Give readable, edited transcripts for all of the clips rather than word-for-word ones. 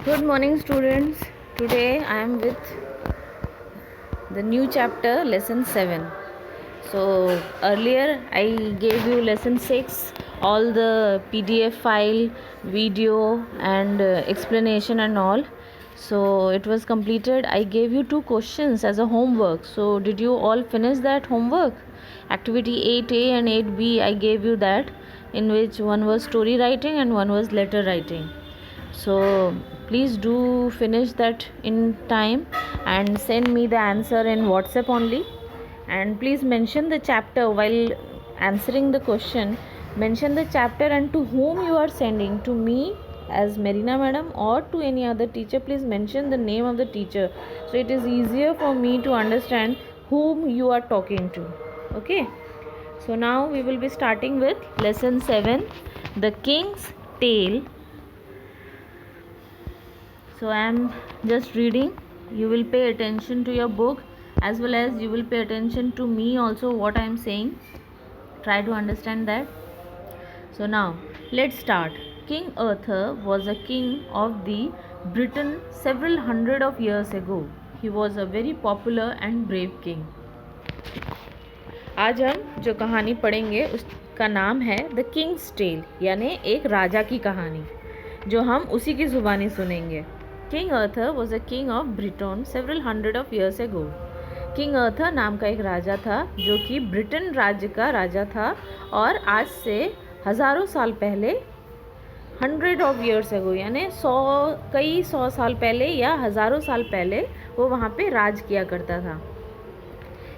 Good morning, students. Today I am with the new chapter, lesson 7. So, earlier I gave you lesson 6, all the PDF file, video, and explanation and all. So, it was completed. I gave you 2 questions as a homework. So, did you all finish that homework? Activity 8A and 8B, I gave you that, in which one was story writing and one was letter writing. So please do finish that in time and send me the answer in WhatsApp only, and please mention the chapter while answering the question. Mention the chapter and to whom you are sending, to me as Marina madam or to any other teacher. Please mention the name of the teacher, so it is easier for me to understand whom you are talking to. Okay, so now we will be starting with lesson 7, the King's Tale. So I am just reading. You will pay attention to your book as well as you will pay attention to me also, what I am saying. Try to understand that. So now let's start. King Arthur was a king of the Britain several hundred of years ago. He was a very popular and brave king. आज हम जो कहानी पढ़ेंगे उसका नाम है the Kings tell, यानी एक राजा की कहानी, जो हम उसी की ज़ुबानी सुनेंगे. King Arthur was a king of Britain several hundred of years ago. King Arthur नाम का एक राजा था जो कि ब्रिटेन राज्य का राजा था, और आज से हज़ारों साल पहले, 100 of years ago, यानी कई सौ साल पहले या हज़ारों साल पहले वो वहाँ पे राज किया करता था.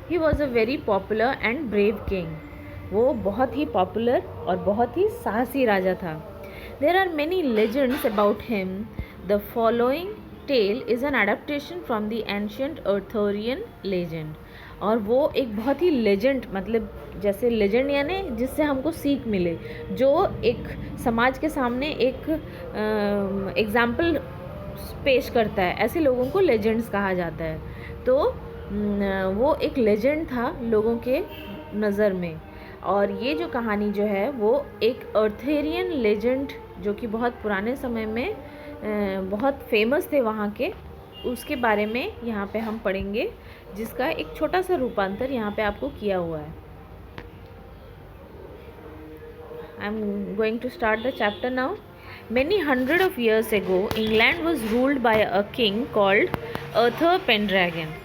He was a very popular and brave king. वो बहुत ही पॉपुलर और बहुत ही साहसी राजा था. There are many legends about him. The following tale is an adaptation from the ancient Arthurian legend. और वो एक बहुत ही लेजेंड, मतलब जैसे लेजेंड यानी जिससे हमको सीख मिले, जो एक समाज के सामने एक एग्जाम्पल पेश करता है, ऐसे लोगों को लेजेंड्स कहा जाता है. तो वो एक लेजेंड था लोगों के नज़र में. और ये जो कहानी जो है वो एक अर्थेरियन लेजेंड, जो कि बहुत पुराने समय में बहुत फेमस थे वहाँ के, उसके बारे में यहाँ पे हम पढ़ेंगे, जिसका एक छोटा सा रूपांतर यहाँ पे आपको किया हुआ है. I am going to start the chapter now. Many hundred of years ago, England was ruled by a king called Arthur Pendragon.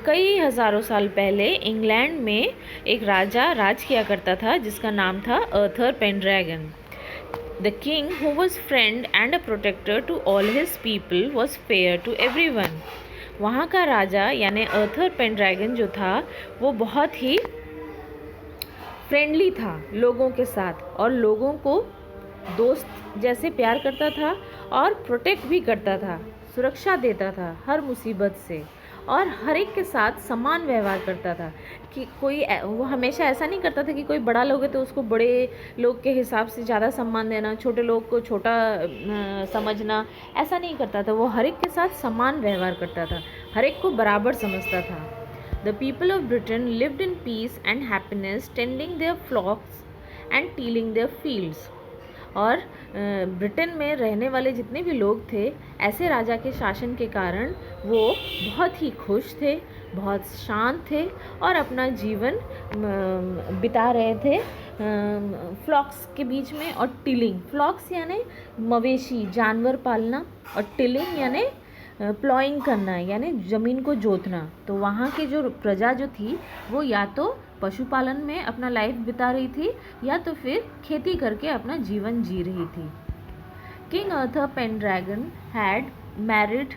कई हज़ारों साल पहले इंग्लैंड में एक राजा राज किया करता था जिसका नाम था अर्थर पेनड्रैगन. The king, who was friend and a protector to all his people, was fair to everyone. वहाँ का राजा यानी अर्थर पेनड्रैगन जो था वो बहुत ही फ्रेंडली था लोगों के साथ, और लोगों को दोस्त जैसे प्यार करता था और प्रोटेक्ट भी करता था, सुरक्षा देता था हर मुसीबत से, और हर एक के साथ समान व्यवहार करता था. कि वो हमेशा ऐसा नहीं करता था कि कोई बड़ा लोग है तो उसको बड़े लोग के हिसाब से ज़्यादा सम्मान देना, छोटे लोग को छोटा समझना, ऐसा नहीं करता था. वो हर एक के साथ समान व्यवहार करता था, हर एक को बराबर समझता था. The people of Britain lived in peace and happiness, tending their flocks and tilling their fields. और ब्रिटेन में रहने वाले जितने भी लोग थे, ऐसे राजा के शासन के कारण वो बहुत ही खुश थे, बहुत शांत थे और अपना जीवन बिता रहे थे फ्लॉक्स के बीच में. और टिलिंग, फ्लॉक्स यानी मवेशी जानवर पालना, और टिलिंग यानी प्लॉइंग करना, यानी ज़मीन को जोतना. तो वहाँ की जो प्रजा जो थी वो या तो पशुपालन में अपना लाइफ बिता रही थी या तो फिर खेती करके अपना जीवन जी रही थी. King Arthur Pendragon had married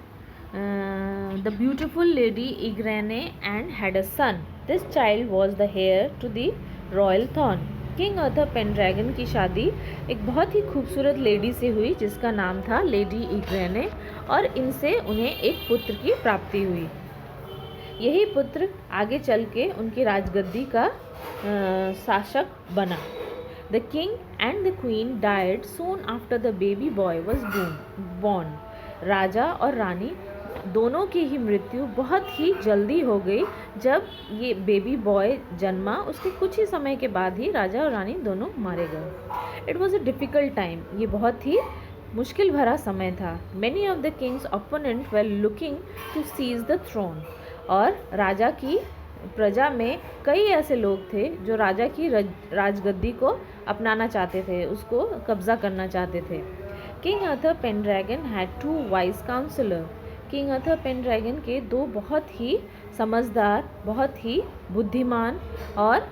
the beautiful lady Igraine and had a son. This child was the heir to the royal throne. King Arthur Pendragon की शादी एक बहुत ही खूबसूरत लेडी से हुई जिसका नाम था लेडी इग्रेने, और इनसे उन्हें एक पुत्र की प्राप्ति हुई. यही पुत्र आगे चल के उनकी राजगद्दी का शासक बना. The king and the queen died soon after the baby boy was born. राजा और रानी दोनों की ही मृत्यु बहुत ही जल्दी हो गई. जब ये बेबी बॉय जन्मा उसके कुछ ही समय के बाद ही राजा और रानी दोनों मारे गए. It was a difficult time. ये बहुत ही मुश्किल भरा समय था। Many of the king's opponent were looking to seize the throne. और राजा की प्रजा में कई ऐसे लोग थे जो राजा की राजगद्दी को अपनाना चाहते थे, उसको कब्जा करना चाहते थे। King Arthur Pendragon had 2 wise counsellor. King Arthur Pendragon के 2 बहुत ही समझदार, बहुत ही बुद्धिमान और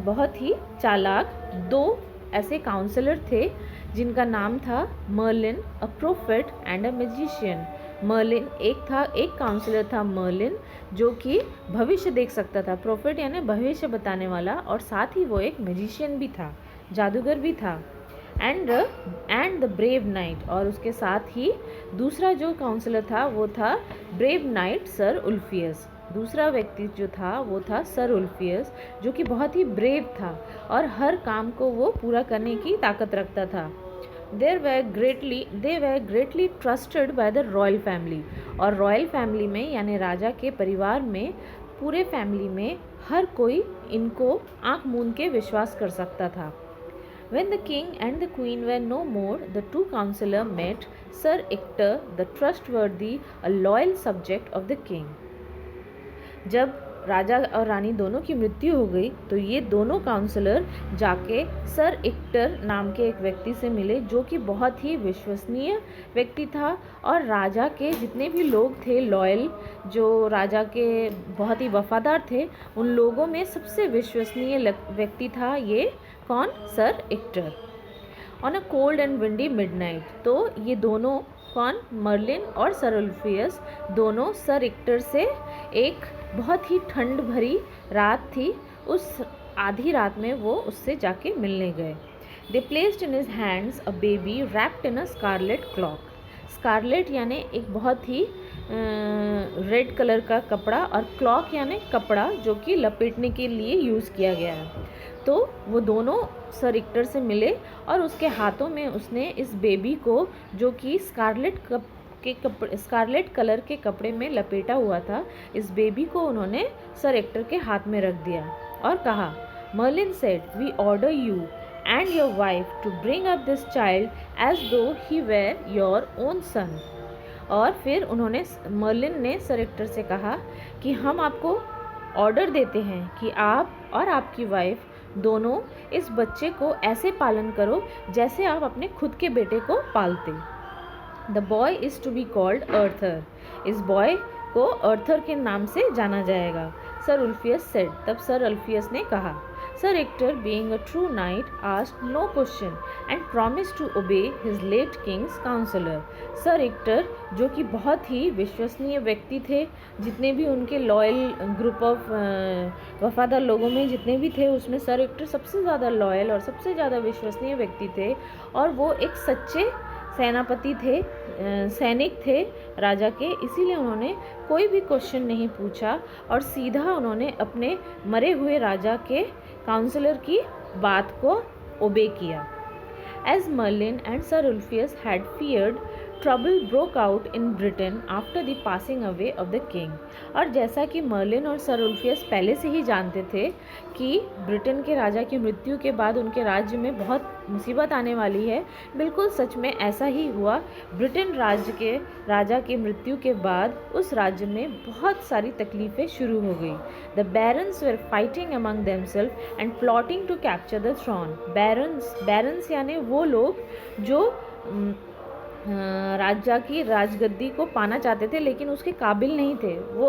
बहुत ही चालाक 2 ऐसे काउंसलर थे जिनका नाम था Merlin, a prophet and a magician. Merlin एक काउंसलर था मर्लिन, जो कि भविष्य देख सकता था। प्रोफेट यानी भविष्य बताने वाला, और साथ ही वो एक मैजिशियन भी था, जादूगर भी था। एंड द ब्रेव नाइट, और उसके साथ ही दूसरा जो काउंसलर था वो था ब्रेव नाइट सर उल्फियस। दूसरा व्यक्ति जो था वो था सर उल्फियस, जो कि बहुत ही ब्रेव था और हर काम को वो पूरा करने की ताकत रखता था। they were greatly trusted by the royal family। और रॉयल फैमिली में यानी राजा के परिवार में, पूरे फैमिली में हर कोई इनको आंख मूंद के विश्वास कर सकता था। When the king and the queen were no more, the 2 counselors met Sir Ector, the trustworthy, a loyal subject of the king। जब राजा और रानी दोनों की मृत्यु हो गई तो ये दोनों काउंसलर जाके सर एक्टर नाम के एक व्यक्ति से मिले, जो कि बहुत ही विश्वसनीय व्यक्ति था। और राजा के जितने भी लोग थे लॉयल, जो राजा के बहुत ही वफादार थे, उन लोगों में सबसे विश्वसनीय व्यक्ति था ये कौन? Sir actor. On a cold and windy midnight, तो ये दोनों कौन? मर्लिन और सर उल्फियस दोनों सर एक्टर से एक बहुत ही ठंड भरी रात थी, उस आधी रात में वो उससे जाके मिलने गए। They placed in his hands a baby wrapped in a scarlet cloak. Scarlet यानी एक बहुत ही रेड कलर का कपड़ा, और क्लॉक यानी कपड़ा जो कि लपेटने के लिए यूज़ किया गया है। तो वो दोनों सर एक्टर से मिले और उसके हाथों में उसने इस बेबी को, जो कि स्कारलेट कलर के कपड़े में लपेटा हुआ था, इस बेबी को उन्होंने सर एक्टर के हाथ में रख दिया और कहा, Merlin said, we order you and your wife to bring up this child as though he were your own son. और फिर मर्लिन ने सर एक्टर से कहा कि हम आपको ऑर्डर देते हैं कि आप और आपकी वाइफ दोनों इस बच्चे को ऐसे पालन करो जैसे आप अपने खुद के बेटे को पालते। The boy is to be called Arthur. इस बॉय को अर्थर के नाम से जाना जाएगा। सर उल्फियस सेड, तब सर उल्फियस ने कहा। Sir Ector being a true knight asked no question and promised to obey his late king's counsellor. Sir Ector जो कि बहुत ही विश्वसनीय व्यक्ति थे, जितने भी उनके लॉयल ग्रुप ऑफ वफादार लोगों में जितने भी थे, उसमें सर एक्टर सबसे ज़्यादा लॉयल और सबसे ज़्यादा विश्वसनीय व्यक्ति थे, और वो एक सच्चे सेनापति थे, सैनिक थे राजा के। इसीलिए उन्होंने कोई भी क्वेश्चन नहीं पूछा और सीधा उन्होंने अपने मरे हुए राजा के काउंसलर की बात को ओबे किया। As Merlin and Sir Ulfius had feared, trouble broke out in Britain after the passing away of the king। और जैसा कि मर्लिन और सर उल्फियस पहले से ही जानते थे कि ब्रिटेन के राजा की मृत्यु के बाद उनके राज्य में बहुत मुसीबत आने वाली है, बिल्कुल सच में ऐसा ही हुआ। ब्रिटेन राज्य के राजा की मृत्यु के बाद उस राज्य में बहुत सारी तकलीफ़ें शुरू हो गई। The barons were fighting among themselves and plotting to capture the throne. Barons यानी वो लोग जो राजा की राजगद्दी को पाना चाहते थे लेकिन उसके काबिल नहीं थे। वो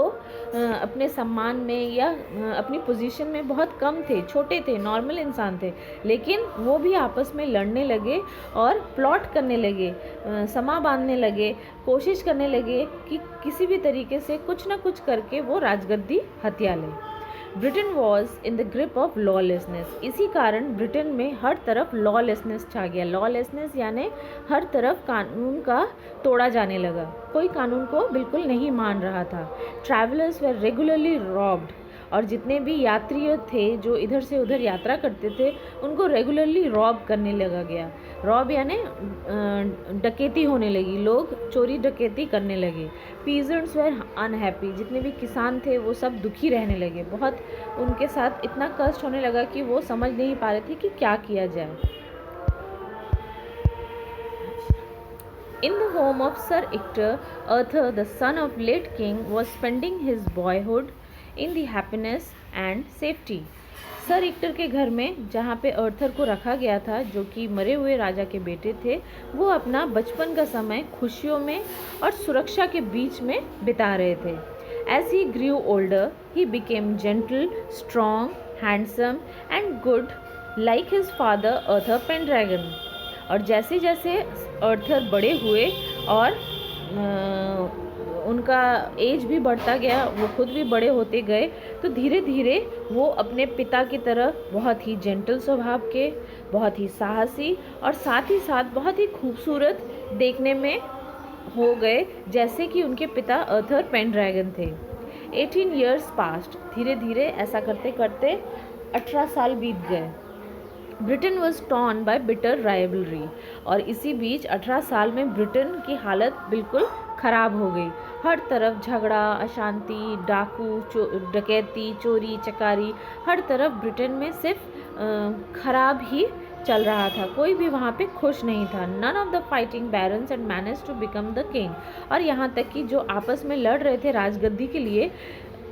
अपने सम्मान में या अपनी पोजीशन में बहुत कम थे, छोटे थे, नॉर्मल इंसान थे, लेकिन वो भी आपस में लड़ने लगे और प्लॉट करने लगे, समा बांधने लगे, कोशिश करने लगे कि किसी भी तरीके से कुछ ना कुछ करके वो राजगद्दी हथिया लें। Britain was in the grip of lawlessness. इसी कारण ब्रिटेन में हर तरफ लॉलेसनेस छा गया। लॉलेसनेस यानी हर तरफ कानून का तोड़ा जाने लगा, कोई कानून को बिल्कुल नहीं मान रहा था। ट्रैवलर्स वर रेगुलरली रॉब्ड, और जितने भी यात्री थे जो इधर से उधर यात्रा करते थे उनको रेगुलरली रॉब करने लगा गया। रॉब यानी डकैती होने लगी, लोग चोरी डकैती करने लगे। पीजेंट्स वर अनहैप्पी, जितने भी किसान थे वो सब दुखी रहने लगे, बहुत उनके साथ इतना कष्ट होने लगा कि वो समझ नहीं पा रहे थे कि क्या किया जाए। In the home of Sir Ector, Arthur, the son of late king, was spending his boyhood in the happiness and safety. Sir Ector के घर में जहाँ पे अर्थर को रखा गया था, जो कि मरे हुए राजा के बेटे थे, वो अपना बचपन का समय खुशियों में और सुरक्षा के बीच में बिता रहे थे. As he grew older, he became gentle, strong, handsome and good, like his father Arthur Pendragon. और जैसे जैसे अर्थर बड़े हुए और उनका एज भी बढ़ता गया, वो खुद भी बड़े होते गए, तो धीरे धीरे वो अपने पिता की तरह बहुत ही जेंटल स्वभाव के, बहुत ही साहसी और साथ ही साथ बहुत ही खूबसूरत देखने में हो गए, जैसे कि उनके पिता अर्थर पेनड्रैगन थे. 18 years passed. धीरे धीरे ऐसा करते करते 18 साल बीत गए. Britain was torn by bitter rivalry. और इसी बीच 18 साल में ब्रिटेन की हालत बिल्कुल ख़राब हो गई. हर तरफ झगड़ा, अशांति, डाकू, डकैती, चोरी चकारी, हर तरफ ब्रिटेन में सिर्फ ख़राब ही चल रहा था. कोई भी वहाँ पे खुश नहीं था. None of the fighting barons and manage to become the king. और यहाँ तक कि जो आपस में लड़ रहे थे राजगद्दी के लिए,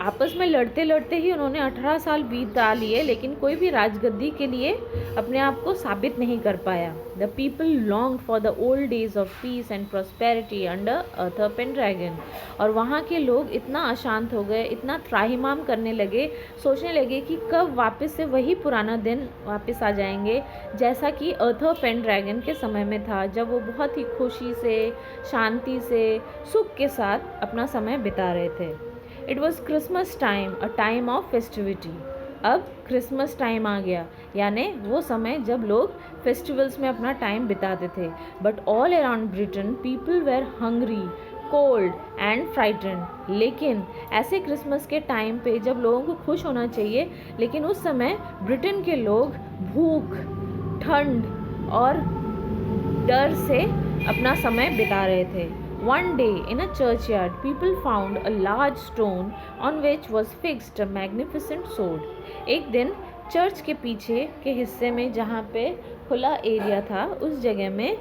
आपस में लड़ते लड़ते ही उन्होंने 18 साल बीता लिए, लेकिन कोई भी राजगद्दी के लिए अपने आप को साबित नहीं कर पाया. The people long for the old days of peace and prosperity under Arthur Pendragon. और वहाँ के लोग इतना अशांत हो गए, इतना त्राहिमाम करने लगे, सोचने लगे कि कब वापस से वही पुराना दिन वापस आ जाएंगे, जैसा कि अर्थर पेनड्रैगन के समय में था, जब वो बहुत ही खुशी से, शांति से, सुख के साथ अपना समय बिता रहे थे. It was Christmas time, a time of festivity. अब क्रिसमस टाइम आ गया, यानी वो समय जब लोग फेस्टिवल्स में अपना टाइम बिताते थे. But all around Britain people were hungry, cold and frightened. लेकिन ऐसे क्रिसमस के टाइम पे जब लोगों को खुश होना चाहिए, लेकिन उस समय ब्रिटेन के लोग भूख, ठंड और डर से अपना समय बिता रहे थे. One day in a churchyard, people found a large stone on which was fixed a magnificent sword. एक दिन चर्च के पीछे के हिस्से में, जहाँ पे खुला एरिया था, उस जगह में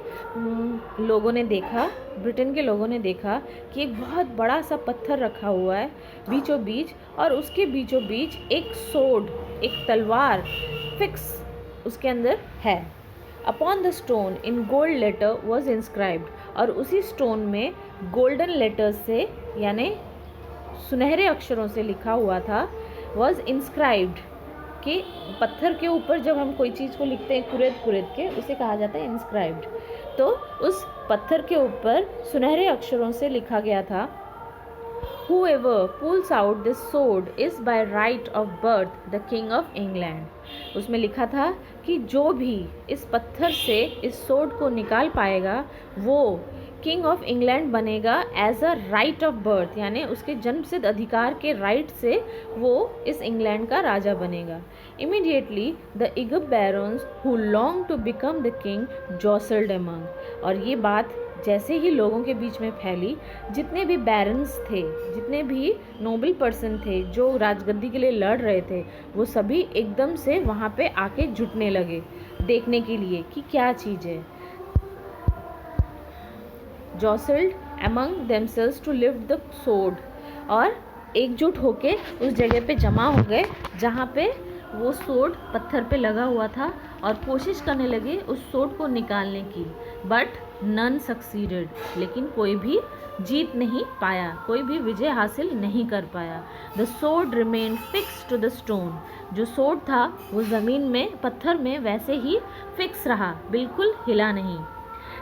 लोगों ने देखा, ब्रिटेन के लोगों ने देखा कि एक बहुत बड़ा सा पत्थर रखा हुआ है बीचों बीच, और उसके बीचों बीच एक सोड, एक तलवार फिक्स उसके अंदर है. Upon the stone in gold letter was inscribed. और उसी स्टोन में गोल्डन लेटर्स से, यानी सुनहरे अक्षरों से लिखा हुआ था, वॉज इंस्क्राइब्ड. कि पत्थर के ऊपर जब हम कोई चीज़ को लिखते हैं कुरेद कुरेद के, उसे कहा जाता है इंस्क्राइब्ड. तो उस पत्थर के ऊपर सुनहरे अक्षरों से लिखा गया था, Whoever pulls out this sword is by right of birth the king of England. उसमें लिखा था कि जो भी इस पत्थर से इस सोड को निकाल पाएगा, वो किंग ऑफ इंग्लैंड बनेगा as a right of birth, यानी उसके जन्मसिद्ध अधिकार के राइट से वो इस इंग्लैंड का राजा बनेगा. इमीडिएटली द इगब barons who long to become the king jostled among. और ये बात जैसे ही लोगों के बीच में फैली, जितने भी बैरन्स थे, जितने भी नोबल पर्सन थे जो राजगद्दी के लिए लड़ रहे थे, वो सभी एकदम से वहाँ पे आके जुटने लगे देखने के लिए कि क्या चीज़ है. Jostled among themselves to lift the sword. और एकजुट होके उस जगह पे जमा हो गए जहाँ पे वो सोड पत्थर पे लगा हुआ था, और कोशिश करने लगे उस सोड को निकालने की. But none succeeded. लेकिन कोई भी जीत नहीं पाया, कोई भी विजय हासिल नहीं कर पाया. The sword remained fixed to the stone. जो सोड था वो ज़मीन में, पत्थर में वैसे ही फिक्स रहा, बिल्कुल हिला नहीं.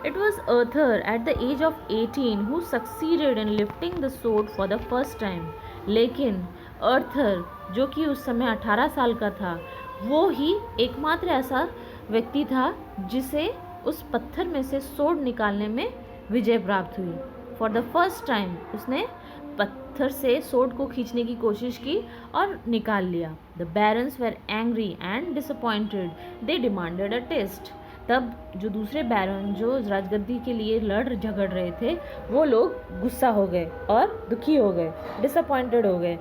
It was Arthur at the age of 18 who succeeded in lifting the sword for the first time. लेकिन अर्थर, जो कि उस समय 18 साल का था, वो ही एकमात्र ऐसा व्यक्ति था जिसे उस पत्थर में से सोड निकालने में विजय प्राप्त हुई. फॉर द फर्स्ट टाइम उसने पत्थर से सोड को खींचने की कोशिश की और निकाल लिया. The barons were angry and disappointed. They demanded a test. तब जो दूसरे बैरन जो राजगद्दी के लिए लड़ झगड़ रहे थे, वो लोग गुस्सा हो गए और दुखी हो गए, डिसअपॉइंटेड हो गए,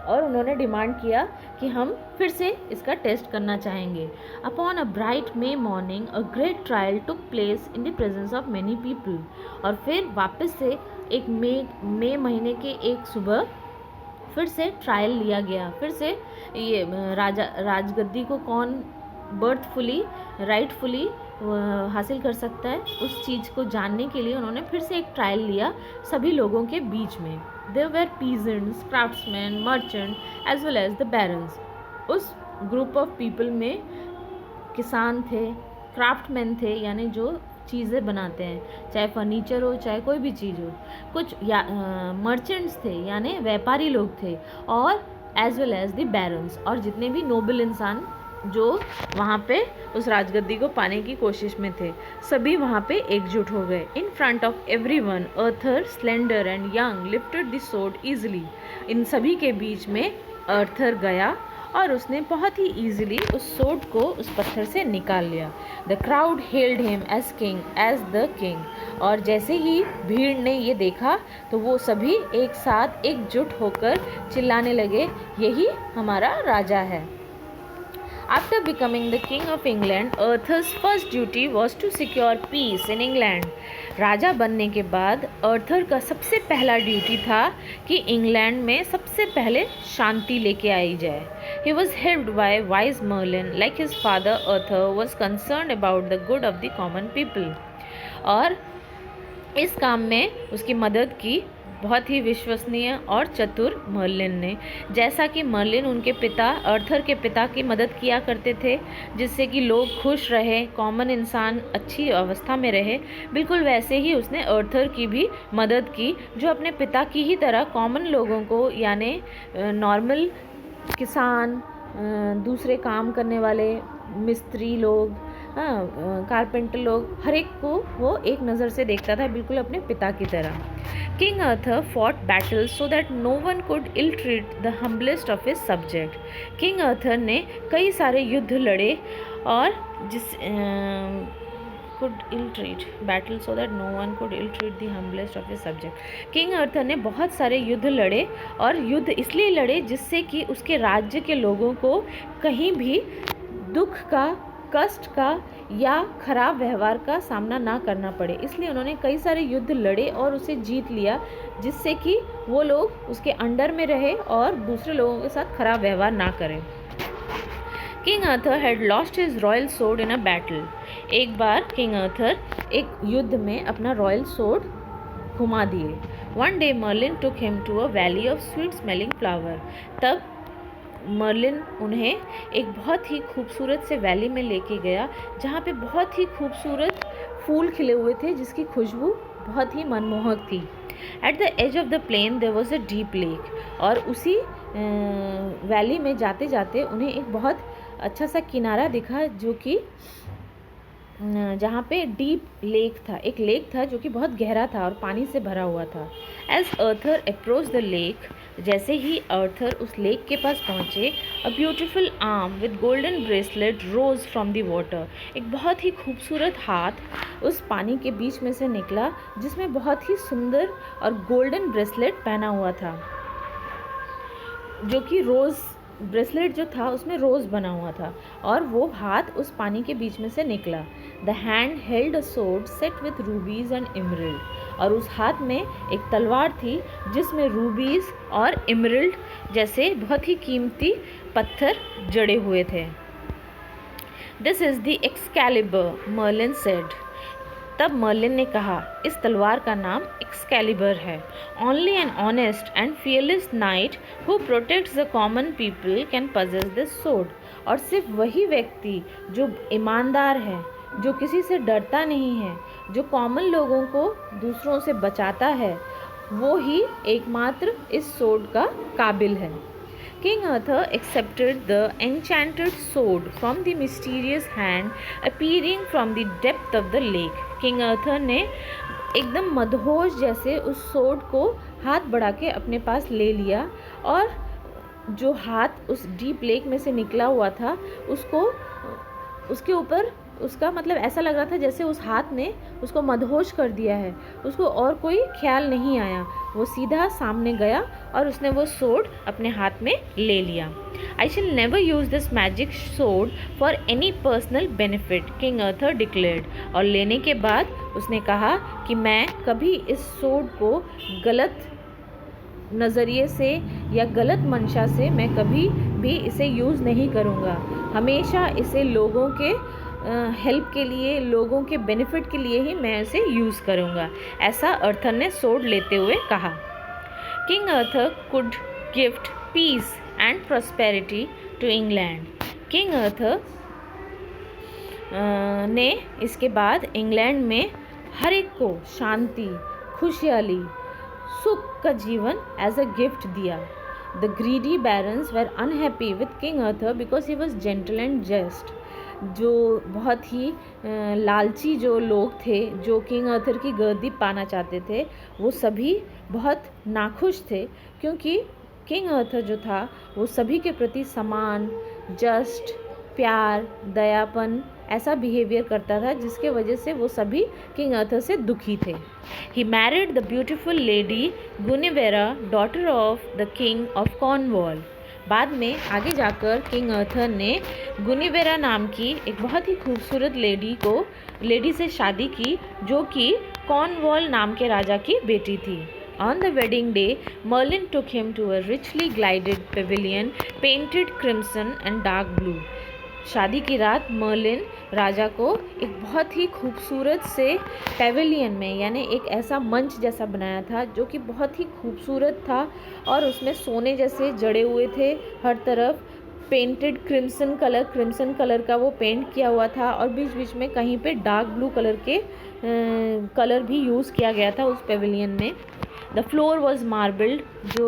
और उन्होंने डिमांड किया कि हम फिर से इसका टेस्ट करना चाहेंगे। Upon a bright may morning a great trial took place in the presence of many people. और फिर वापस से एक मई महीने के एक सुबह फिर से ट्रायल लिया गया। फिर से ये राजगद्दी को कौन बर्थफुली राइटफुली हासिल कर सकता है, उस चीज़ को जानने के लिए उन्होंने फिर से एक ट्रायल लिया सभी लोगों के बीच में। There were peasants, craftsmen, merchant as well as the barons. उस ग्रुप ऑफ पीपल में किसान थे, क्राफ्टमैन थे यानी जो चीज़ें बनाते हैं, चाहे फर्नीचर हो चाहे कोई भी चीज़ हो, कुछ मर्चेंट्स थे यानी व्यापारी लोग थे, और as well as the barons, और जितने भी नोबल इंसान जो वहाँ पे उस राजगद्दी को पाने की कोशिश में थे, सभी वहाँ पे एकजुट हो गए। In front of everyone Arthur slender and young lifted the sword easily. इन सभी के बीच में आर्थर गया और उसने बहुत ही ईजिली उस स्वॉर्ड को उस पत्थर से निकाल लिया। The crowd hailed him as king as the king. और जैसे ही भीड़ ने ये देखा तो वो सभी एक साथ एकजुट होकर चिल्लाने लगे, यही हमारा राजा है। After becoming the king of England, Arthur's first duty was to secure peace in England. राजा बनने के बाद आर्थर का सबसे पहला ड्यूटी था कि इंग्लैंड में सबसे पहले शांति लेके आई जाए। He was helped by wise Merlin, like his father Arthur was concerned about the good of the common people. और इस काम में उसकी मदद की बहुत ही विश्वसनीय और चतुर मर्लिन ने। जैसा कि मर्लिन उनके पिता आर्थर के पिता की मदद किया करते थे जिससे कि लोग खुश रहे, कॉमन इंसान अच्छी अवस्था में रहे, बिल्कुल वैसे ही उसने आर्थर की भी मदद की, जो अपने पिता की ही तरह कॉमन लोगों को यानी नॉर्मल किसान, दूसरे काम करने वाले मिस्त्री लोग, कारपेंटर लोग, हर एक को वो एक नज़र से देखता था, बिल्कुल अपने पिता की तरह। King Arthur fought battle so that no one could ill treat the humblest of his subject. King Arthur ने कई सारे युद्ध लड़े और could ill treat battle so that no one could ill treat the humblest of his subject। King Arthur ने बहुत सारे युद्ध लड़े और युद्ध इसलिए लड़े जिससे कि उसके राज्य के लोगों को कहीं भी दुख का, कष्ट का या खराब व्यवहार का सामना ना करना पड़े। इसलिए उन्होंने कई सारे युद्ध लड़े और उसे जीत लिया जिससे कि वो लोग उसके अंडर में रहे और दूसरे लोगों के साथ खराब व्यवहार ना करें। King Arthur had lost his royal sword in a battle. एक बार किंग आर्थर एक युद्ध में अपना रॉयल सोर्ड घुमा दिए। One day Merlin took him to a valley of sweet smelling flower. तब मर्लिन उन्हें एक बहुत ही खूबसूरत से वैली में लेके गया जहाँ पे बहुत ही खूबसूरत फूल खिले हुए थे जिसकी खुशबू बहुत ही मनमोहक थी। At the edge of the plain there was a deep lake. और उसी वैली में जाते जाते उन्हें एक बहुत अच्छा सा किनारा दिखा जो कि जहाँ पे डीप लेक था, एक लेक था जो कि बहुत गहरा था और पानी से भरा हुआ था। As Arthur approach the lake, जैसे ही आर्थर उस लेक के पास पहुँचे, a beautiful arm with golden bracelet rose from the water. एक बहुत ही खूबसूरत हाथ उस पानी के बीच में से निकला जिसमें बहुत ही सुंदर और गोल्डन ब्रेसलेट पहना हुआ था, जो कि रोज़ ब्रेसलेट जो था उसमें रोज़ बना हुआ था, और वो हाथ उस पानी के बीच में से निकला। The hand held a sword set with rubies and emerald. और उस हाथ में एक तलवार थी जिसमें रूबीज और इमरल्ड जैसे बहुत ही कीमती पत्थर जड़े हुए थे। This is the Excalibur, Merlin said. तब मर्लिन ने कहा, इस तलवार का नाम एक्सकैलिबर है। Only an honest and fearless knight who protects the common people can possess this sword. और सिर्फ वही व्यक्ति जो ईमानदार है, जो किसी से डरता नहीं है, जो कॉमन लोगों को दूसरों से बचाता है, वो ही एकमात्र इस सोर्ड का काबिल है। King Arthur accepted the enchanted sword from the mysterious hand appearing from the depth of the lake। King Arthur ने एकदम मदहोश जैसे उस सोर्ड को हाथ बढ़ा के अपने पास ले लिया, और जो हाथ उस डीप लेक में से निकला हुआ था उसको उसके ऊपर उसका मतलब ऐसा लग रहा था जैसे उस हाथ ने उसको मदहोश कर दिया है, उसको और कोई ख्याल नहीं आया। वो सीधा सामने गया और उसने वो सोर्ड अपने हाथ में ले लिया। I shall never use this magic sword for any personal benefit, king Arthur declared. और लेने के बाद उसने कहा कि मैं कभी इस सोर्ड को गलत नज़रिए से या गलत मंशा से मैं कभी भी इसे यूज़ नहीं करूँगा, हमेशा इसे लोगों के हेल्प के लिए, लोगों के बेनिफिट के लिए ही मैं इसे यूज़ करूँगा, ऐसा अर्थर ने सोर्ड लेते हुए कहा। King Arthur could gift peace and prosperity to England. King Arthur ने इसके बाद इंग्लैंड में हर एक को शांति, खुशहाली, सुख का जीवन एज अ गिफ्ट दिया। The greedy barons were unhappy with king Arthur because he was gentle and just. जो बहुत ही लालची जो लोग थे, जो किंग अर्थर की गद्दी पाना चाहते थे, वो सभी बहुत नाखुश थे क्योंकि किंग अर्थर जो था वो सभी के प्रति समान, जस्ट, प्यार, दयापन ऐसा बिहेवियर करता था जिसके वजह से वो सभी किंग अर्थर से दुखी थे। He married the beautiful lady Guinevere, daughter of the king of Cornwall. बाद में आगे जाकर किंग अर्थर ने गुनिवेरा नाम की एक बहुत ही खूबसूरत लेडी से शादी की जो कि कॉर्नवॉल नाम के राजा की बेटी थी। On the wedding day, Merlin took him to a richly glided pavilion painted crimson and dark blue. शादी की रात मर्लिन राजा को एक बहुत ही खूबसूरत से पेविलियन में, यानी एक ऐसा मंच जैसा बनाया था जो कि बहुत ही खूबसूरत था और उसमें सोने जैसे जड़े हुए थे हर तरफ, पेंटेड क्रिम्सन कलर का वो पेंट किया हुआ था और बीच बीच में कहीं पे डार्क ब्लू कलर भी यूज़ किया गया था उस पेविलियन में। द फ्लोर वॉज मार्बल्ड, जो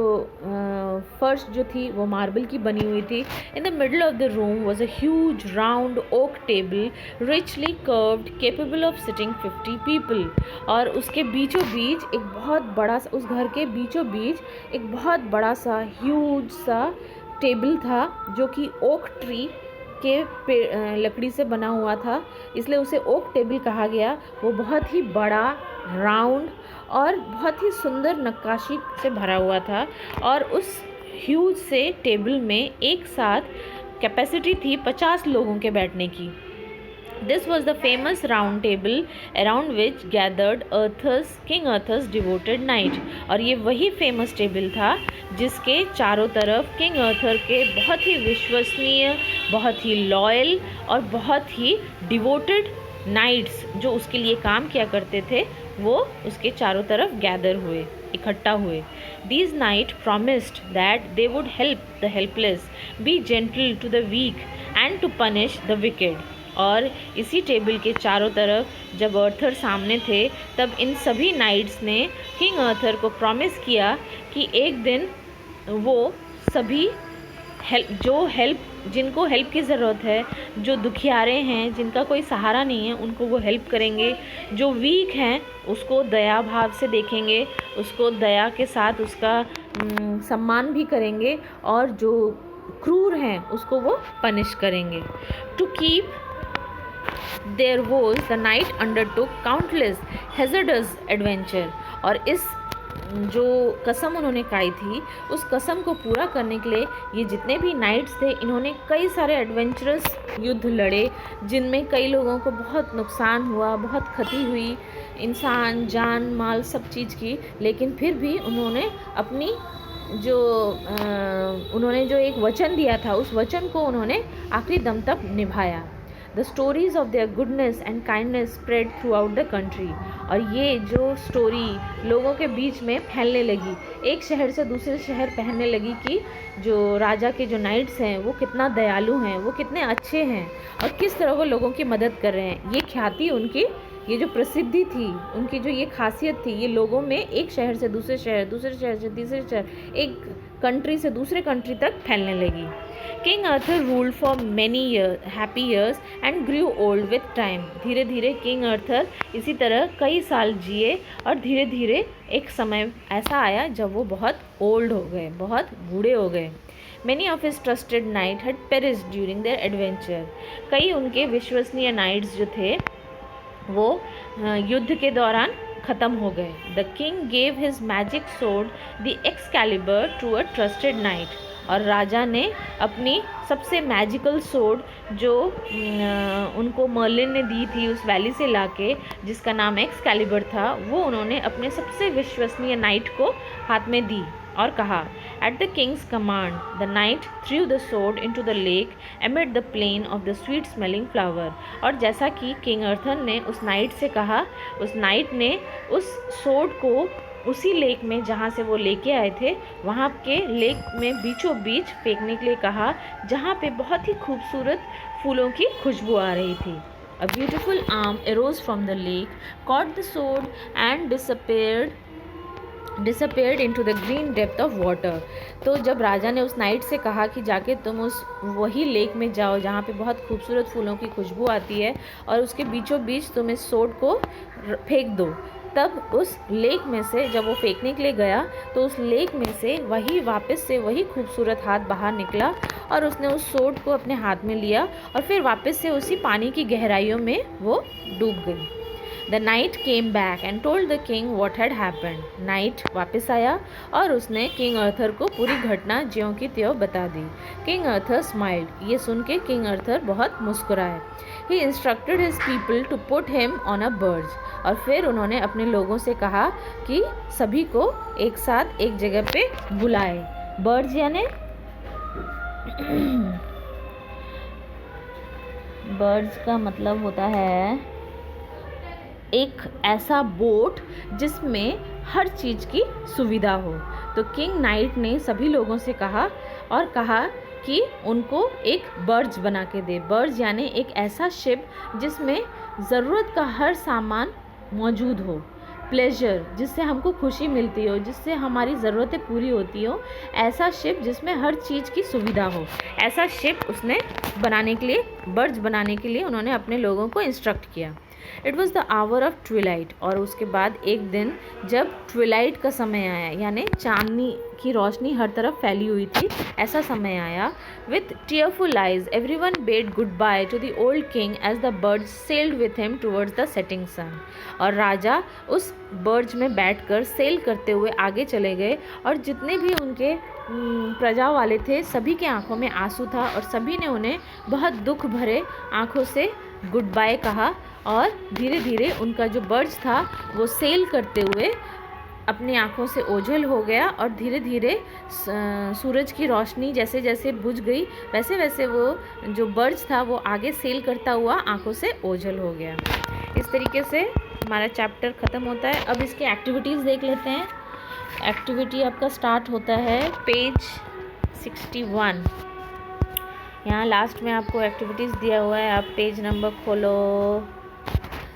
फर्श जो थी वो मार्बल की बनी हुई थी। In the middle of the room was a huge round oak table richly curved capable of sitting 50 people. और उसके बीचों बीच एक बहुत बड़ा सा, उस घर के बीचों बीच एक बहुत बड़ा सा ह्यूज सा टेबल था जो कि ओक ट्री के लकड़ी से बना हुआ था, इसलिए उसे ओक टेबल कहा गया। वो बहुत ही बड़ा, राउंड और बहुत ही सुंदर नक्काशी से भरा हुआ था और उस ह्यूज से टेबल में एक साथ कैपेसिटी थी 50 लोगों के बैठने की। This was the famous round table around which gathered king earthers devoted night. और ये वही फेमस टेबल था जिसके चारों तरफ किंग अर्थर के बहुत ही विश्वसनीय, बहुत ही लॉयल और बहुत ही डिवोटेड नाइट्स जो उसके लिए काम किया करते थे वो उसके चारों तरफ गैदर हुए, इकट्ठा हुए। These knight promised that they would help the helpless, be gentle to the weak and to punish the wicked. और इसी टेबल के चारों तरफ जब अर्थर सामने थे तब इन सभी नाइट्स ने किंग अर्थर को प्रॉमिस किया कि एक दिन वो सभी जिनको हेल्प की ज़रूरत है, जो दुखियारे हैं, जिनका कोई सहारा नहीं है, उनको वो हेल्प करेंगे। जो वीक हैं उसको दया भाव से देखेंगे, उसको दया के साथ उसका सम्मान भी करेंगे और जो क्रूर हैं उसको वो पनिश करेंगे। To keep their vows the knight undertook countless hazardous adventure. और इस जो कसम उन्होंने खाई थी उस कसम को पूरा करने के लिए ये जितने भी नाइट्स थे इन्होंने कई सारे एडवेंचरस युद्ध लड़े जिनमें कई लोगों को बहुत नुकसान हुआ, बहुत क्षति हुई, इंसान, जान, माल, सब चीज़ की। लेकिन फिर भी उन्होंने अपनी उन्होंने जो एक वचन दिया था उस वचन को उन्होंने आखिरी दम तक निभाया। The stories of their goodness and kindness spread through out the country. और ये जो स्टोरी लोगों के बीच में फैलने लगी, एक शहर से दूसरे शहर फैलने लगी कि जो राजा के जो नाइट्स हैं वो कितना दयालु हैं, वो कितने अच्छे हैं और किस तरह वो लोगों की मदद कर रहे हैं। ये ख्याति उनकी, ये जो प्रसिद्धि थी उनकी, जो ये खासियत थी, ये लोगों में एक शहर से दूसरे शहर, दूसरे शहर से तीसरे शहर, एक कंट्री से दूसरे कंट्री तक फैलने लगी। King Arthur ruled for many happy years and grew old with time. धीरे धीरे किंग अर्थर इसी तरह कई साल जिए और धीरे धीरे एक समय ऐसा आया जब वो बहुत ओल्ड हो गए, बहुत बूढ़े हो गए। Many of his trusted night had perished during their adventure. कई उनके विश्वसनीय नाइट्स जो थे वो युद्ध के दौरान ख़त्म हो गए। The king gave his magic sword the Excalibur to a trusted knight, और राजा ने अपनी सबसे मैजिकल सोर्ड जो उनको मर्लिन ने दी थी उस वैली से लाके, जिसका नाम एक्सकैलिबर था, वो उन्होंने अपने सबसे विश्वसनीय नाइट को हाथ में दी और कहा, at the king's command the knight threw the sword into the lake amid the plain of the sweet smelling flower. और जैसा कि किंग अर्थर ने उस नाइट से कहा, उस नाइट ने उस सोर्ड को उसी लेक में जहाँ से वो लेके आए थे वहाँ के लेक में बीचों बीच फेंकने के लिए कहा, जहाँ पे बहुत ही खूबसूरत फूलों की खुशबू आ रही थी। A beautiful arm arose from the lake, caught the sword and disappeared into the green depth of water। तो जब राजा ने उस नाइट से कहा कि जाके तुम उस वही लेक में जाओ जहाँ पे बहुत खूबसूरत फूलों की खुशबू आती है और उसके बीचों बीच तुम इस सोर्ड को फेंक दो, तब उस लेक में से जब वो फेंकने के लिए गया तो उस लेक में से वापस से वही खूबसूरत हाथ बाहर निकला और उसने उस सोर्ड को अपने हाथ में लिया और फिर वापस से उसी पानी की गहराइयों में वो डूब गई। The night came back and told the king what had happened. Night वापस आया और उसने किंग अर्थर को पूरी घटना ज्यों की त्यों बता दी। किंग अर्थर स्माइल्ड। ये सुन के किंग अर्थर बहुत मुस्कुराए। He instructed his people to put him on a barge. और फिर उन्होंने अपने लोगों से कहा कि सभी को एक साथ एक जगह पे बुलाए। बर्ज यानी बर्ज का मतलब होता है एक ऐसा बोट जिसमें हर चीज़ की सुविधा हो। तो किंग नाइट ने सभी लोगों से कहा कि उनको एक बर्ज बना के दे। बर्ज यानी एक ऐसा शिप जिसमें ज़रूरत का हर सामान मौजूद हो, प्लेजर जिससे हमको खुशी मिलती हो, जिससे हमारी ज़रूरतें पूरी होती हो, ऐसा शिप जिसमें हर चीज़ की सुविधा हो, ऐसा शिप उसने बनाने के लिए, बर्ज बनाने के लिए उन्होंने अपने लोगों को इंस्ट्रक्ट किया। It was the hour of Twilight. और उसके बाद एक दिन जब ट्विलाइट का समय आया, यानी चांदनी की रोशनी हर तरफ फैली हुई थी, ऐसा समय आया। With tearful eyes everyone bade goodbye to the old king as the bird sailed with him towards the setting sun. और राजा उस बर्ज में बैठकर सेल करते हुए आगे चले गए और जितने भी उनके प्रजा वाले थे सभी के आंखों में आंसू था और सभी ने उन्हें बहुत दुख भरे आंखों से गुड बाय कहा। और धीरे धीरे उनका जो बर्ज था वो सेल करते हुए अपनी आंखों से ओझल हो गया और धीरे धीरे सूरज की रोशनी जैसे जैसे बुझ गई वैसे वैसे वो जो बर्ज था वो आगे सेल करता हुआ आंखों से ओझल हो गया। इस तरीके से हमारा चैप्टर ख़त्म होता है। अब इसकी एक्टिविटीज़ देख लेते हैं। एक्टिविटी आपका स्टार्ट होता है पेज 61। यहाँ लास्ट में आपको एक्टिविटीज़ दिया हुआ है, आप पेज नंबर खोलो।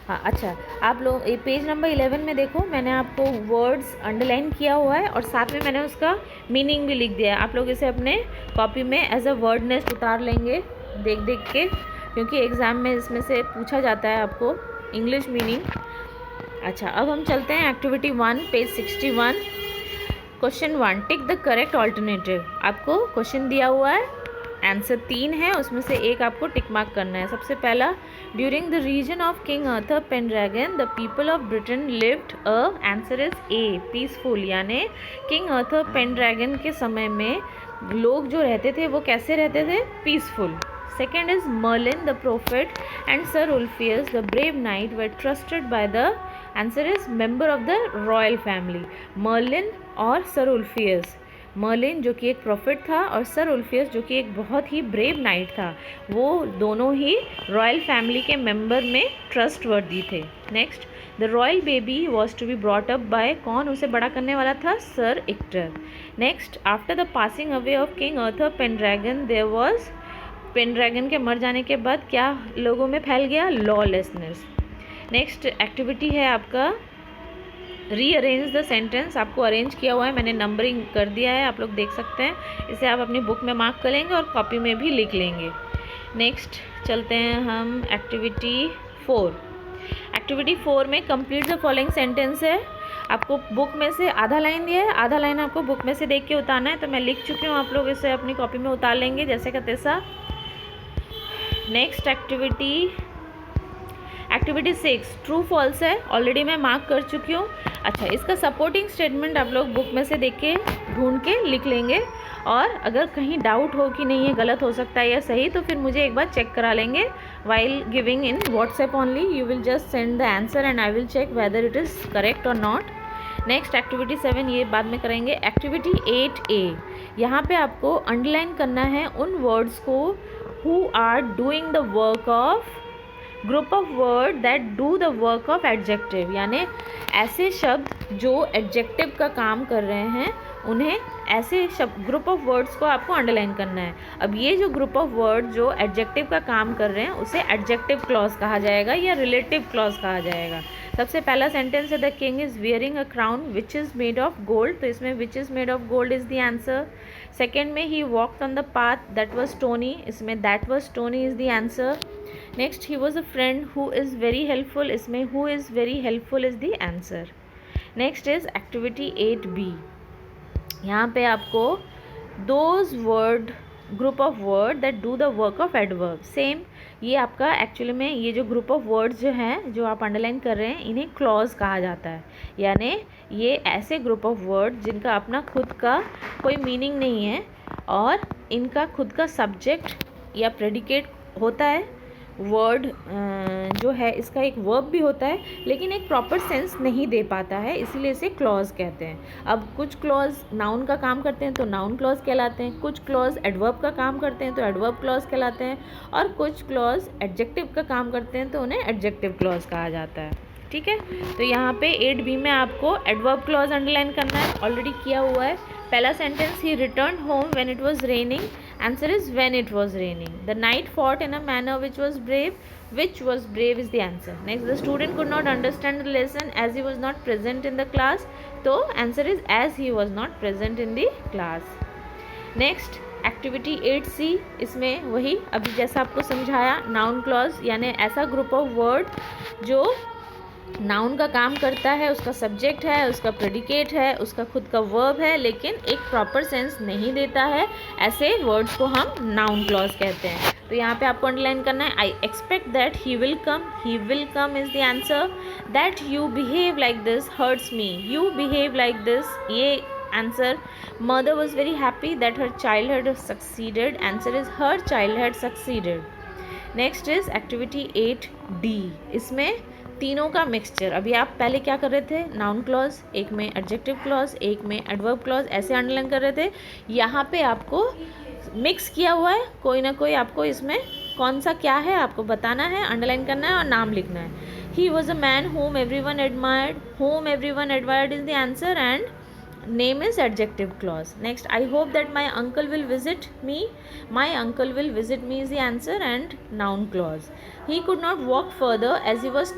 हाँ अच्छा, आप लोग ये पेज नंबर 11 में देखो, मैंने आपको वर्ड्स अंडरलाइन किया हुआ है और साथ में मैंने उसका मीनिंग भी लिख दिया है। आप लोग इसे अपने कॉपी में एज अ वर्ड नेस्ट उतार लेंगे देख देख के, क्योंकि एग्ज़ाम में इसमें से पूछा जाता है आपको इंग्लिश मीनिंग। अच्छा, अब हम चलते हैं activity 1 page 61। Question 1, tick the correct alternative. आपको क्वेश्चन दिया हुआ है, आंसर 3 है, उसमें से एक आपको टिक मार्क करना है। सबसे पहला, during the reign of king Arthur Pendragon the people of Britain lived a, answer is A, peaceful. यानी किंग अर्थर पेनड्रैगन के समय में लोग जो रहते थे वो कैसे रहते थे? Peaceful. Second is Merlin the prophet and sir Ulfius the brave knight were trusted by the, answer is member of the royal family. Merlin और सर उल्फियस, मर्लिन जो कि एक प्रॉफिट था और सर उल्फियस जो कि एक बहुत ही ब्रेव नाइट था, वो दोनों ही रॉयल फैमिली के मेंबर में ट्रस्टवर्दी थे। Next, the royal baby was to be brought up by, कौन उसे बड़ा करने वाला था? Sir Ector. Next, after the passing away of king Arthur Pendragon there was, Pendragon के मर जाने के बाद क्या लोगों में फैल गया? लॉलेसनेस। नेक्स्ट एक्टिविटी है आपका रीअरेंज द सेंटेंस। आपको अरेंज किया हुआ है, मैंने नंबरिंग कर दिया है, आप लोग देख सकते हैं। इसे आप अपनी बुक में मार्क कर लेंगे और कॉपी में भी लिख लेंगे। नेक्स्ट चलते हैं हम एक्टिविटी 4। एक्टिविटी 4 में कंप्लीट द फॉलोइंग सेंटेंस है। आपको बुक में से आधा लाइन दिया है, आधा लाइन आपको बुक में से देख के उतारना है। तो मैं लिख चुकी हूँ, आप लोग इसे अपनी कॉपी में उतार लेंगे जैसे का तैसा। Next activity, activity 6 true false है, ऑलरेडी मैं मार्क कर चुकी हूँ। अच्छा, इसका सपोर्टिंग स्टेटमेंट आप लोग बुक में से देख के ढूंढ के लिख लेंगे, और अगर कहीं डाउट हो कि नहीं ये गलत हो सकता है या सही, तो फिर मुझे एक बार चेक करा लेंगे while giving in WhatsApp only. You will just send the answer and I will check whether it is correct और नॉट। नेक्स्ट एक्टिविटी 7 ये बाद में करेंगे। एक्टिविटी 8A, यहाँ पे आपको अंडरलाइन करना है उन वर्ड्स को who are doing the work of group of word that do the work of adjective, यानी ऐसे शब्द जो एडजेक्टिव का काम कर रहे हैं, उन्हें ऐसे शब्द ग्रुप ऑफ वर्ड्स को आपको अंडरलाइन करना है। अब ये जो ग्रुप ऑफ वर्ड जो एडजेक्टिव का काम कर रहे हैं उसे एडजेक्टिव क्लॉज कहा जाएगा या रिलेटिव क्लॉज कहा जाएगा। सबसे पहला सेंटेंस है the king is wearing a crown which is made of gold, तो इसमें which is made of gold is the answer. Second में he walked on the path that was stony, इसमें that was stony is the answer. Next he was a friend who is very helpful, इसमें who is very helpful is the answer. Next is activity 8B, यहाँ पे आपको those word group of word that do the work of adverb, same ये आपका actually में ये जो group of words जो हैं जो आप अंडरलाइन कर रहे हैं इन्हें क्लॉज कहा जाता है, यानी ये ऐसे ग्रुप ऑफ वर्ड जिनका अपना खुद का कोई मीनिंग नहीं है और इनका खुद का सब्जेक्ट या प्रेडिकेट होता है। वर्ड जो है इसका एक वर्ब भी होता है लेकिन एक प्रॉपर सेंस नहीं दे पाता है, इसीलिए इसे क्लॉज कहते हैं। अब कुछ क्लॉज नाउन का काम करते हैं तो नाउन क्लॉज कहलाते हैं, कुछ क्लॉज एडवर्ब का काम करते हैं तो एडवर्ब क्लॉज कहलाते हैं, और कुछ क्लॉज एडजेक्टिव का काम करते हैं तो उन्हें एडजेक्टिव क्लॉज कहा जाता है। ठीक है, तो यहाँ पे 8B में आपको एडवर्ब क्लॉज अंडरलाइन करना है, ऑलरेडी किया हुआ है। पहला sentence he return home when it was raining, answer is when it was raining. The knight fought in a manner which was brave is the answer. Next the student could not understand the lesson as he was not present in the class, तो answer is as he was not present in the class. Next activity 8C, इसमें वही अभी जैसा आपको समझाया noun clause, यानी ऐसा group of word जो नाउन का काम करता है, उसका सब्जेक्ट है, उसका प्रेडिकेट है, उसका खुद का वर्ब है, लेकिन एक प्रॉपर सेंस नहीं देता है, ऐसे वर्ड्स को हम नाउन क्लॉज कहते हैं। तो यहाँ पे आपको अंडरलाइन करना है I expect that he will come is the answer. That you behave like this hurts me, you behave like this, ये answer. Mother was very happy that her child had succeeded, answer is her child had succeeded. Next is activity 8D, इसमें तीनों का mixture. अभी आप पहले क्या कर रहे थे, नाउन क्लॉज, एक में एडजेक्टिव क्लॉज, एक में एडवर्ब क्लॉज, ऐसे अंडरलाइन कर रहे थे। यहाँ पे आपको मिक्स किया हुआ है, कोई ना कोई आपको इसमें कौन सा क्या है आपको बताना है, अंडरलाइन करना है और नाम लिखना है। ही was a man whom everyone admired is the answer and name is adjective clause. Next, I hope that my uncle will visit me, my uncle will visit me is the answer and noun clause. He could not walk further as he was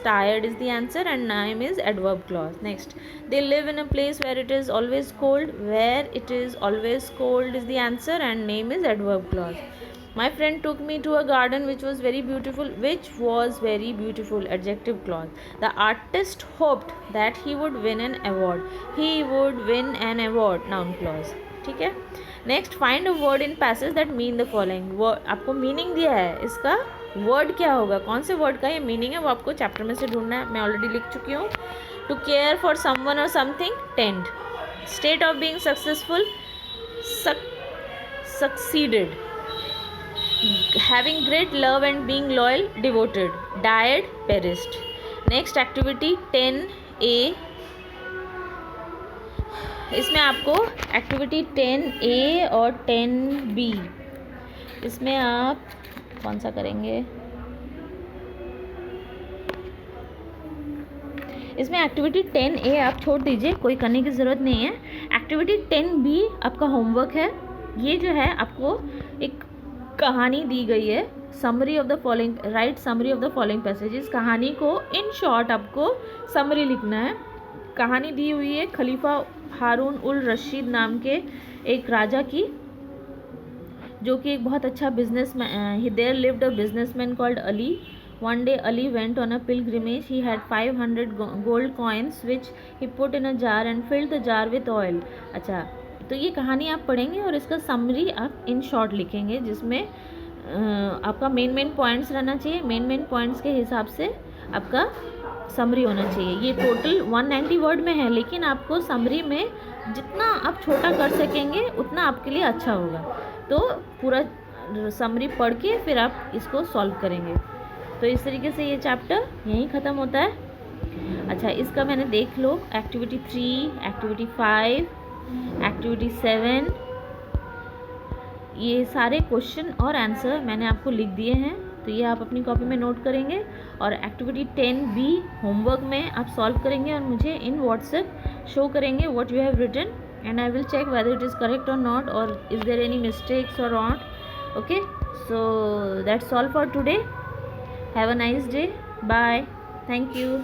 tired is the answer and name is adverb clause. Next, they live in a place where it is always cold, is the answer and name is adverb clause. My friend took me to a garden which was very beautiful, adjective clause. The artist hoped that he would win an award, noun clause. ठीक है, next find a word in passage that mean the following. Word आपको meaning दिया है, इसका word क्या होगा, कौन से वर्ड का ये मीनिंग है वो आपको चैप्टर में से ढूंढना है। मैं ऑलरेडी लिख चुकी हूँ। टू केयर फॉर समवन और something, tend. State of being successful, succeeded. Having great love and being loyal, devoted. Died, perished. Next activity 10A, इसमें आपको एक्टिविटी 10A और 10B, इसमें आप कौन सा करेंगे, इसमें एक्टिविटी 10A आप छोड़ दीजिए, कोई करने की ज़रूरत नहीं है। एक्टिविटी 10B आपका होमवर्क है। ये जो है आपको एक कहानी दी गई है, summary of the following, right summary of the following passages. कहानी को इन शॉर्ट आपको समरी लिखना है। कहानी दी हुई है खलीफा हारून उल रशीद नाम के एक राजा की, जो कि एक बहुत अच्छा businessman, there lived a businessman called Ali. One day Ali went on a pilgrimage. He had 500 gold coins which he put in a jar and filled the jar with oil. अच्छा, तो ये कहानी आप पढ़ेंगे और इसका समरी आप इन शॉर्ट लिखेंगे, जिसमें आपका मेन पॉइंट्स रहना चाहिए, मेन पॉइंट्स के हिसाब से आपका समरी होना चाहिए। ये टोटल 190 वर्ड में है, लेकिन आपको समरी में जितना आप छोटा कर सकेंगे उतना आपके लिए अच्छा होगा। तो पूरा समरी पढ़ के फिर आप इसको सॉल्व करेंगे। तो इस तरीके से ये चैप्टर यहीं ख़त्म होता है। अच्छा, इसका मैंने देख लो, एक्टिविटी 3, एक्टिविटी 5, एक्टिविटी 7, ये सारे क्वेश्चन और आंसर मैंने आपको लिख दिए हैं, तो ये आप अपनी कॉपी में नोट करेंगे। और एक्टिविटी 10B होमवर्क में आप सॉल्व करेंगे और मुझे इन व्हाट्सएप शो करेंगे what you have written, and I will check whether it is correct और नॉट, और इज़ देयर एनी मिस्टेक्स और not. Okay, so that's all for today. Have a nice day. Bye. Thank you.